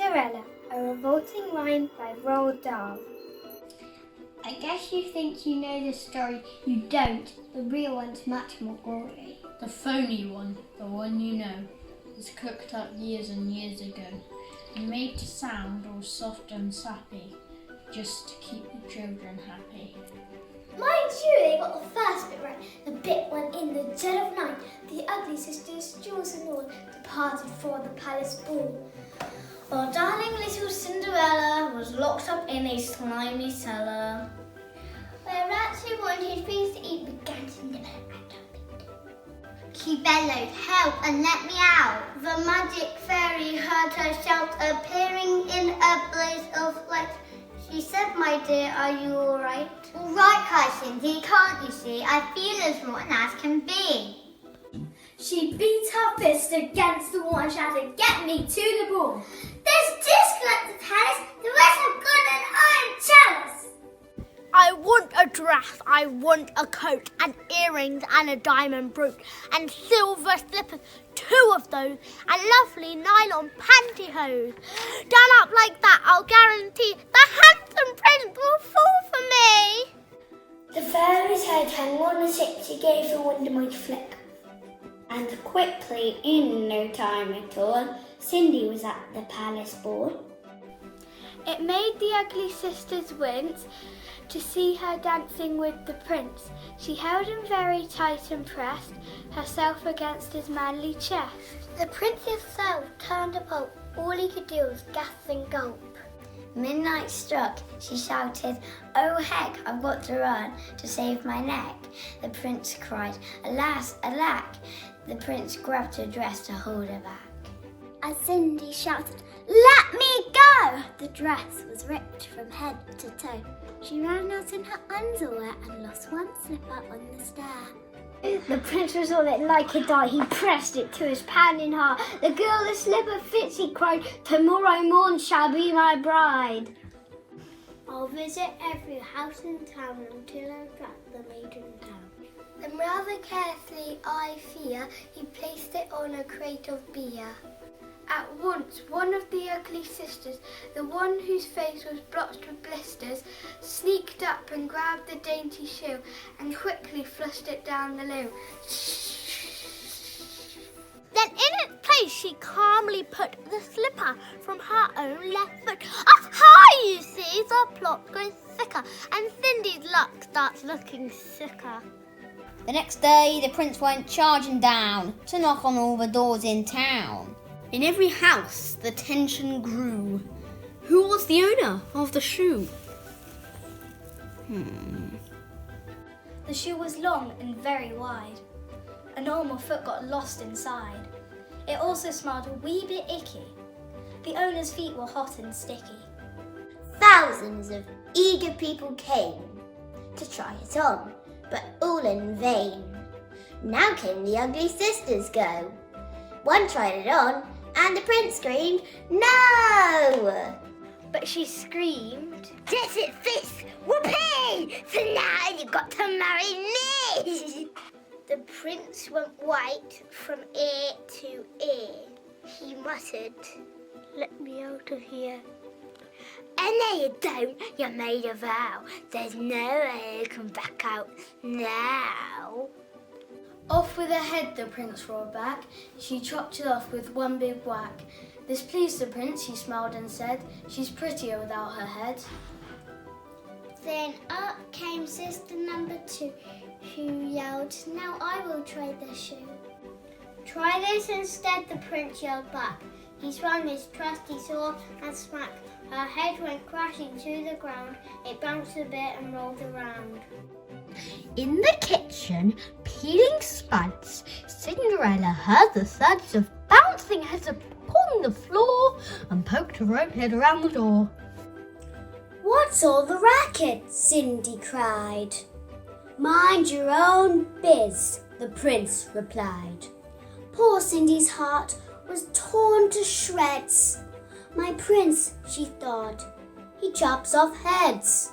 Cinderella, a revolting rhyme by Roald Dahl. I guess you think you know the story. You don't. The real one's much more gory. The phony one, the one you know, was cooked up years and years ago and made to sound all soft and sappy, just to keep the children happy. Mind you, they got the first bit right. The bit when in the dead of night, the ugly sisters, Jules and all, departed for the palace ball. While darling little Cinderella was locked up in a slimy cellar, where rats who wanted things to eat began to nibble at her bit. She bellowed, "Help and let me out!" The magic fairy heard her shout, appearing in a blaze of light. She said, "My dear, are you all right?" "All right," cried Cindy. "Can't you see? I feel as rotten as can be." She beat her fist against the wall and shouted, "Get me to the ball! There's disconnected palace, the rest have gone and I'm jealous!" I want a dress, I want a coat, and earrings and a diamond brooch, and silver slippers, 2 of those, and lovely nylon pantyhose. Done up like that, I'll guarantee the handsome prince will fall for me. The fairy's head hung on a tip. She gave the wand a mighty flick. And quickly, in no time at all, Cindy was at the palace ball. It made the ugly sisters wince to see her dancing with the prince. She held him very tight and pressed herself against his manly chest. The prince himself turned a pulp. All he could do was gasp and gulp. Midnight struck. She shouted, "Oh heck, I've got to run to save my neck." The prince cried, "Alas, alack." The prince grabbed her dress to hold her back. As Cindy shouted, "Let me go!" The dress was ripped from head to toe. She ran out in her underwear and lost one slipper on the stair. The prince was on it like a die. He pressed it to his pounding heart. "The girl the slipper fits," he cried. "Tomorrow morn shall be my bride." I'll visit every house in town until I've got the maiden down. Then rather carefully, I fear, he placed it on a crate of beer. At once, one of the ugly sisters, the one whose face was blotched with blisters, sneaked up and grabbed the dainty shoe and quickly flushed it down the loo. Then in its place she calmly put the slipper from her own left foot. Up high, you see, the plot grows thicker, and Cindy's luck starts looking sicker. The next day the prince went charging down to knock on all the doors in town. In every house the tension grew. Who was the owner of the shoe? The shoe was long and very wide. A normal foot got lost inside. It also smelled a wee bit icky. The owner's feet were hot and sticky. Thousands of eager people came to try it on, but all in vain. Now came the ugly sisters go. One tried it on, and the prince screamed, "No!" But she screamed, "Yes, it fits! Whoopee! So now you've got to marry me!" The prince went white from ear to ear. He muttered, "Let me out of here." "And no, you don't. You made a vow. There's no way you can back out now." Off with her head, the prince roared back. She chopped it off with one big whack. This pleased the prince, he smiled and said, "She's prettier without her head." Then up came sister number 2, who yelled, "Now I will try the shoe." "Try this instead," the prince yelled back. He swung his trusty sword and smack. Her head went crashing to the ground. It bounced a bit and rolled around. In the kitchen, peeling spuds, Cinderella heard the thuds of bouncing heads upon the floor and poked her own head around the door. "What's all the racket?" Cindy cried. "Mind your own biz," the prince replied. Poor Cindy's heart was torn to shreds. "My prince," she thought, "he chops off heads."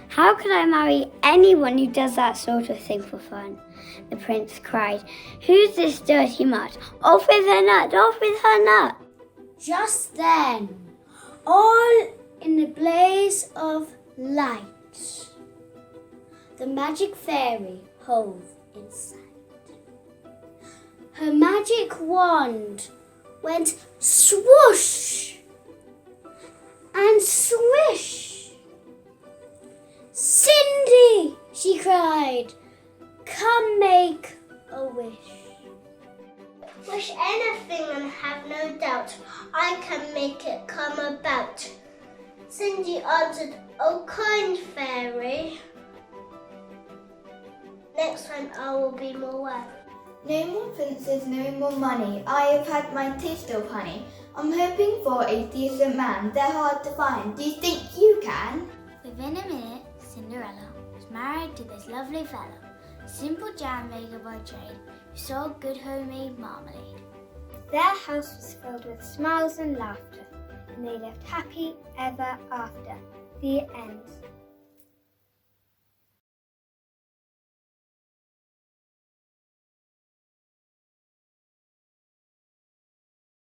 How could I marry anyone who does that sort of thing for fun? The prince cried. "Who's this dirty mutt? Off with her nut, off with her nut." Just then, all in a blaze of light, the magic fairy hove in sight. Her magic wand went swoosh and swish. "Cindy," she cried, "come make a wish." Wish anything and have no doubt I can make it come about. Cindy answered, "Oh, kind fairy, next time I will be more well." No more princes, no more money. I have had my taste of honey. I'm hoping for a decent man. They're hard to find. Do you think you can? Within a minute, Cinderella was married to this lovely fellow, simple jam maker by trade, who sold good homemade marmalade. Their house was filled with smiles and laughter, and they lived happy ever after. The end.